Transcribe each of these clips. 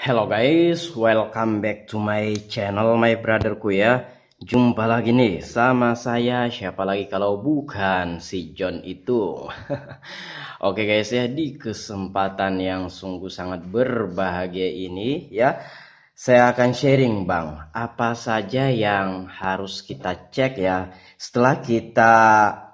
Hello guys, welcome back to my channel, my brotherku ya. Jumpa lagi nih sama saya, siapa lagi kalau bukan si John itu. Oke guys ya, di kesempatan yang sungguh sangat berbahagia ini ya, saya akan sharing bang, apa saja yang harus kita cek ya setelah kita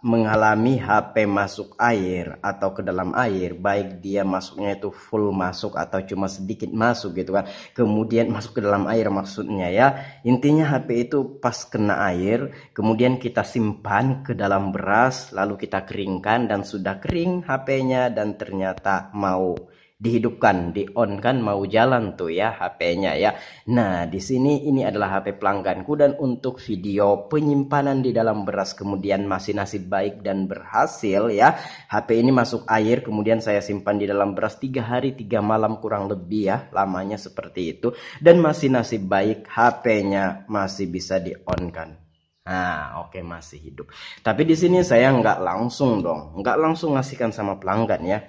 mengalami HP masuk air atau ke dalam air, baik dia masuknya itu full masuk atau cuma sedikit masuk gitu kan, kemudian masuk ke dalam air maksudnya ya. Intinya HP itu pas kena air, kemudian kita simpan ke dalam beras, lalu kita keringkan dan sudah kering HP-nya dan ternyata mau dihidupkan, di on kan, mau jalan tuh ya HP-nya ya. Nah, di sini ini adalah HP pelangganku dan untuk video penyimpanan di dalam beras kemudian masih nasib baik dan berhasil ya. HP ini masuk air kemudian saya simpan di dalam beras 3 hari 3 malam kurang lebih ya, lamanya seperti itu dan masih nasib baik HP-nya masih bisa di on kan. Nah, oke, masih hidup. Tapi di sini saya nggak langsung dong, nggak langsung ngasihkan sama pelanggan ya.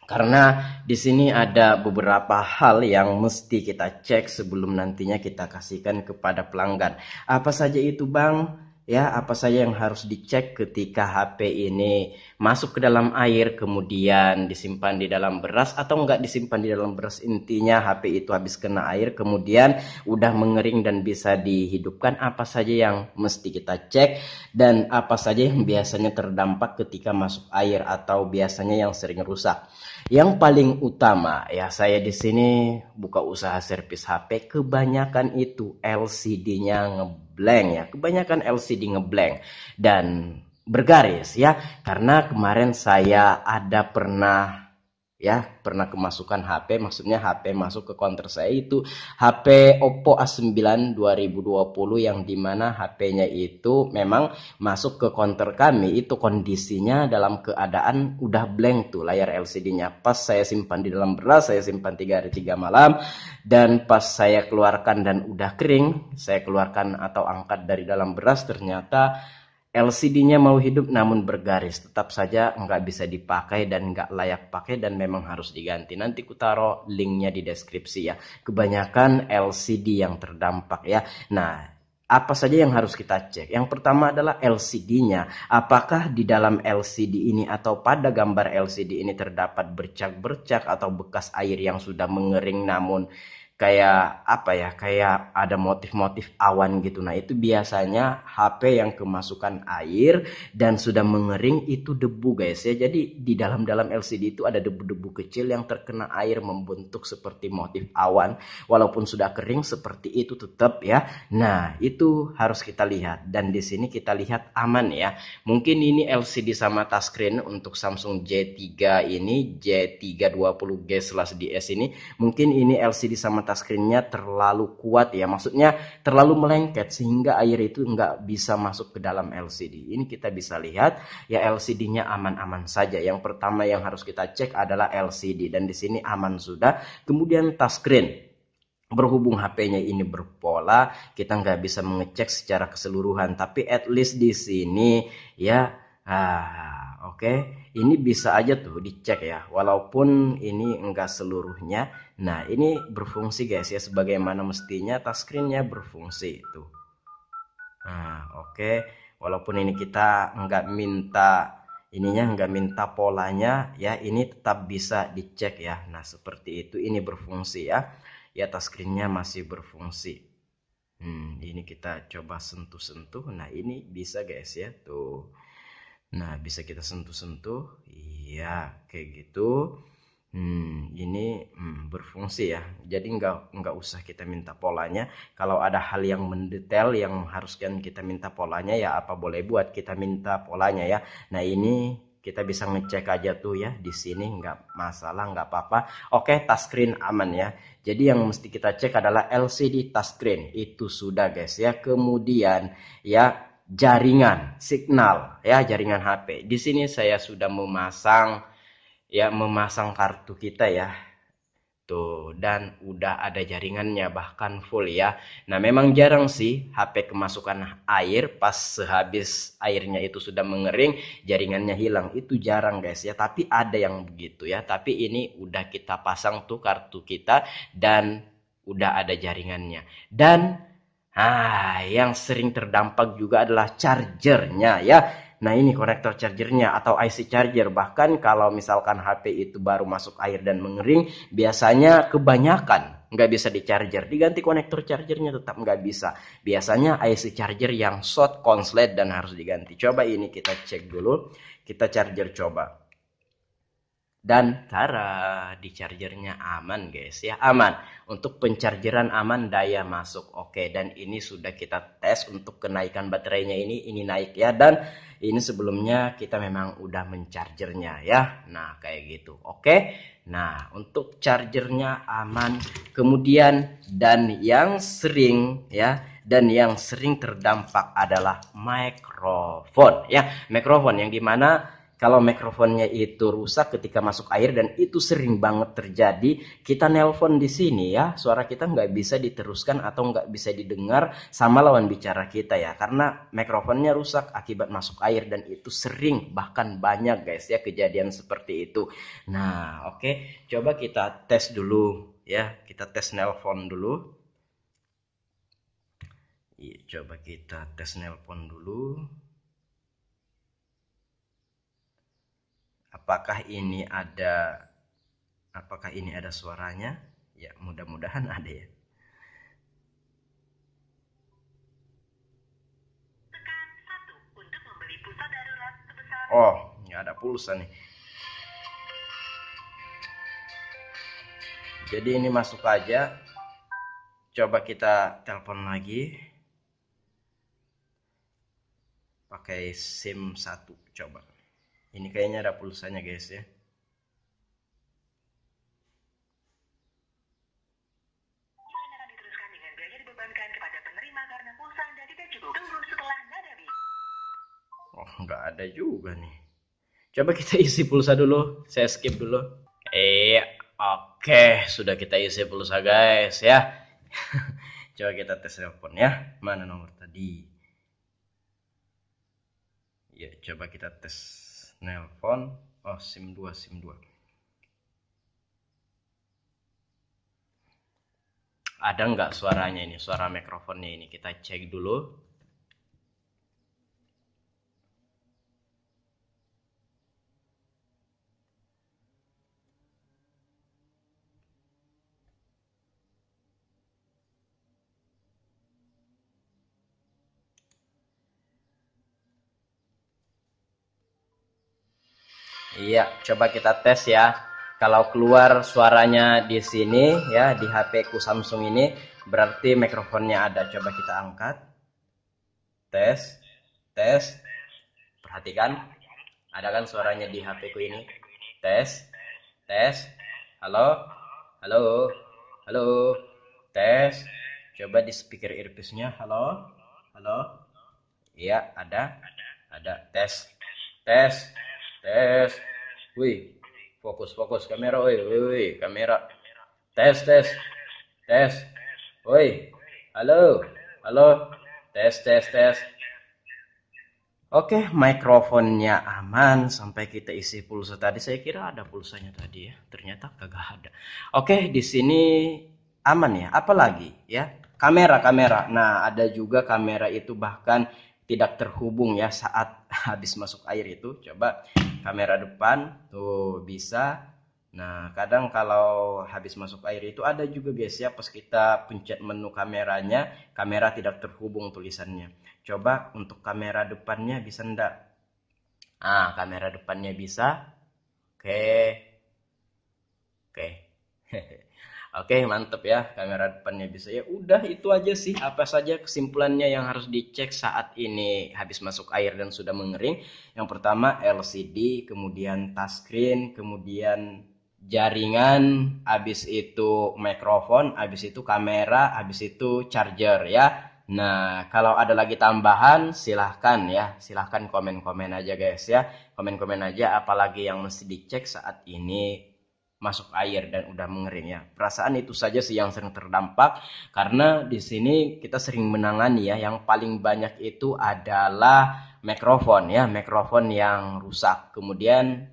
Karena di sini ada beberapa hal yang mesti kita cek sebelum nantinya kita kasihkan kepada pelanggan. Apa saja itu bang? Ya, apa saja yang harus dicek ketika HP ini masuk ke dalam air kemudian disimpan di dalam beras atau enggak disimpan di dalam beras. Intinya HP itu habis kena air kemudian udah mengering dan bisa dihidupkan. Apa saja yang mesti kita cek dan apa saja yang biasanya terdampak ketika masuk air atau biasanya yang sering rusak. Yang paling utama ya, saya di sini buka usaha servis HP, kebanyakan itu LCD-nya ngeblank ya. Kebanyakan LCD ngeblank dan bergaris ya. Karena kemarin saya ada pernah kemasukan HP, maksudnya HP masuk ke counter saya itu HP Oppo A9 2020 yang dimana HP-nya itu memang masuk ke counter kami itu kondisinya dalam keadaan udah blank tuh layar LCD-nya. Pas saya simpan di dalam beras, saya simpan 3 hari 3 malam dan pas saya keluarkan dan udah kering, saya keluarkan atau angkat dari dalam beras, ternyata LCD-nya mau hidup namun bergaris, tetap saja nggak bisa dipakai dan nggak layak pakai dan memang harus diganti. Nanti ku taruh linknya di deskripsi ya. Kebanyakan LCD yang terdampak ya. Nah, apa saja yang harus kita cek? Yang pertama adalah LCD-nya. Apakah di dalam LCD ini atau pada gambar LCD ini terdapat bercak-bercak atau bekas air yang sudah mengering namun kayak apa ya, kayak ada motif-motif awan gitu. Nah itu biasanya HP yang kemasukan air dan sudah mengering itu debu guys ya. Jadi di dalam LCD itu ada debu-debu kecil yang terkena air membentuk seperti motif awan, walaupun sudah kering seperti itu tetap ya. Nah itu harus kita lihat dan di sini kita lihat aman ya. Mungkin ini LCD sama touchscreen untuk Samsung J3 ini, J320G/DS ini, mungkin ini LCD sama touchscreen-nya terlalu kuat ya, maksudnya terlalu melengket sehingga air itu nggak bisa masuk ke dalam LCD. Ini kita bisa lihat ya, LCD-nya aman-aman saja. Yang pertama yang harus kita cek adalah LCD dan di sini aman sudah. Kemudian touchscreen. Berhubung HP-nya ini berpola, kita nggak bisa mengecek secara keseluruhan, tapi at least di sini ya, oke, ini bisa aja tuh dicek ya, walaupun ini enggak seluruhnya. Nah ini berfungsi guys ya, sebagaimana mestinya touchscreen-nya berfungsi itu. Nah oke, walaupun ini kita nggak minta polanya ya, ini tetap bisa dicek ya. Nah seperti itu, ini berfungsi ya. Ya touchscreen-nya masih berfungsi. Ini kita coba sentuh-sentuh. Nah ini bisa guys ya tuh. Nah bisa kita sentuh-sentuh. Iya kayak gitu. Ini berfungsi ya. Jadi nggak usah kita minta polanya. Kalau ada hal yang mendetail yang haruskan kita minta polanya ya apa boleh buat kita minta polanya ya. Nah ini kita bisa ngecek aja tuh ya, di sini nggak masalah, nggak apa-apa. Oke, touchscreen aman ya. Jadi yang mesti kita cek adalah LCD touchscreen itu sudah guys ya. Kemudian ya jaringan signal ya, jaringan HP. Di sini saya sudah memasang kartu kita ya. Tuh, dan udah ada jaringannya bahkan full ya. Nah, memang jarang sih HP kemasukan air pas sehabis airnya itu sudah mengering, jaringannya hilang. Itu jarang guys ya, tapi ada yang begitu ya. Tapi ini udah kita pasang tuh kartu kita dan udah ada jaringannya. Dan yang sering terdampak juga adalah chargernya ya. Nah, ini konektor chargernya atau IC charger. Bahkan kalau misalkan HP itu baru masuk air dan mengering, biasanya kebanyakan nggak bisa di charger. Diganti konektor chargernya tetap nggak bisa. Biasanya IC charger yang short konslet dan harus diganti. Coba ini kita cek dulu. Kita charger coba. Dan cara di chargernya aman guys ya, aman. Untuk penchargeran aman, daya masuk oke. Dan ini sudah kita tes untuk kenaikan baterainya ini naik ya. Dan ini sebelumnya kita memang udah menchargernya ya. Nah kayak gitu oke. Nah untuk chargernya aman. Kemudian dan yang sering terdampak adalah mikrofon ya. Mikrofon yang dimana kalau mikrofonnya itu rusak ketika masuk air dan itu sering banget terjadi, kita nelpon di sini ya, suara kita nggak bisa diteruskan atau nggak bisa didengar sama lawan bicara kita ya, karena mikrofonnya rusak akibat masuk air dan itu sering bahkan banyak guys ya kejadian seperti itu. Nah oke, coba kita tes dulu ya, kita tes nelpon dulu. Coba kita tes nelpon dulu. Apakah ini ada suaranya? Ya, mudah-mudahan ada ya. Tekan 1 untuk membeli pulsa darurat sebesar. Oh, nggak ada pulsa nih. Jadi ini masuk aja. Coba kita telepon lagi. Pakai SIM 1 coba. Ini kayaknya ada pulsanya guys ya. Oh, nggak ada juga nih. Coba kita isi pulsa dulu. Saya skip dulu. Oke, sudah kita isi pulsa guys ya. Coba kita tes telepon ya. Mana nomor tadi? Ya, coba kita tes nelpon. Oh, SIM 2. Ada nggak suaranya ini? Suara mikrofonnya ini. Kita cek dulu. Iya, coba kita tes ya. Kalau keluar suaranya di sini ya, di HP ku Samsung ini, berarti mikrofonnya ada. Coba kita angkat. Tes. Perhatikan. Ada kan suaranya di HP ku ini? Tes. Halo. Tes. Coba di speaker earpiece-nya. Halo. Iya, ada. Tes. Wih, fokus kamera, wih, kamera. Tes. Woi, halo. Tes. Oke, mikrofonnya aman sampai kita isi pulsa tadi. Saya kira ada pulsanya tadi ya, ternyata kagak ada. Oke, di sini aman ya. Apalagi ya, kamera. Nah, ada juga kamera itu bahkan tidak terhubung ya saat habis masuk air itu. Coba kamera depan tuh bisa. Nah, kadang kalau habis masuk air itu ada juga guys ya, pas kita pencet menu kameranya, kamera tidak terhubung tulisannya. Coba untuk kamera depannya bisa enggak? Kamera depannya bisa. Oke. Oke, mantep ya, kamera depannya bisa ya. Udah itu aja sih. Apa saja kesimpulannya yang harus dicek saat ini habis masuk air dan sudah mengering? Yang pertama LCD, kemudian touchscreen, kemudian jaringan, habis itu mikrofon, habis itu kamera, habis itu charger ya. Nah, kalau ada lagi tambahan silahkan ya, silahkan komen-komen aja guys ya. Komen-komen aja apalagi yang mesti dicek saat ini masuk air dan udah mengering ya. Perasaan itu saja sih yang sering terdampak, karena di sini kita sering menangani ya, yang paling banyak itu adalah mikrofon ya, mikrofon yang rusak. Kemudian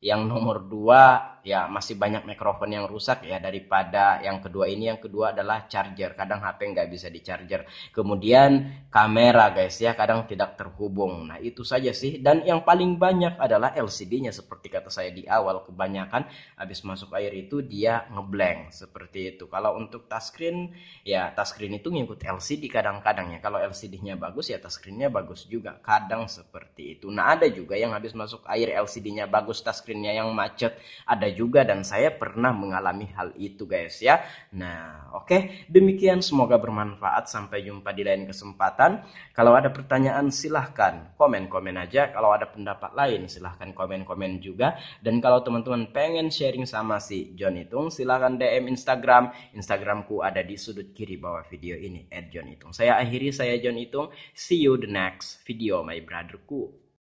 yang nomor dua ya masih banyak mikrofon yang rusak ya daripada yang kedua ini. Yang kedua adalah charger, kadang HP nggak bisa di charger. Kemudian kamera guys ya, kadang tidak terhubung. Nah itu saja sih. Dan yang paling banyak adalah LCD-nya, seperti kata saya di awal, kebanyakan habis masuk air itu dia ngeblank seperti itu. Kalau untuk touchscreen ya, touchscreen itu ngikut LCD kadang-kadang ya. Kalau LCD-nya bagus ya touchscreen-nya bagus juga, kadang seperti itu. Nah ada juga yang habis masuk air LCD-nya bagus, touchscreen-nya yang macet, ada juga, dan saya pernah mengalami hal itu guys ya. Nah oke, demikian, semoga bermanfaat. Sampai jumpa di lain kesempatan. Kalau ada pertanyaan silahkan komen-komen aja, kalau ada pendapat lain silahkan komen-komen juga. Dan kalau teman-teman pengen sharing sama si John Itung, silahkan DM Instagramku ada di sudut kiri bawah video ini @John Itung. Saya akhiri, saya John Itung, see you the next video my brotherku.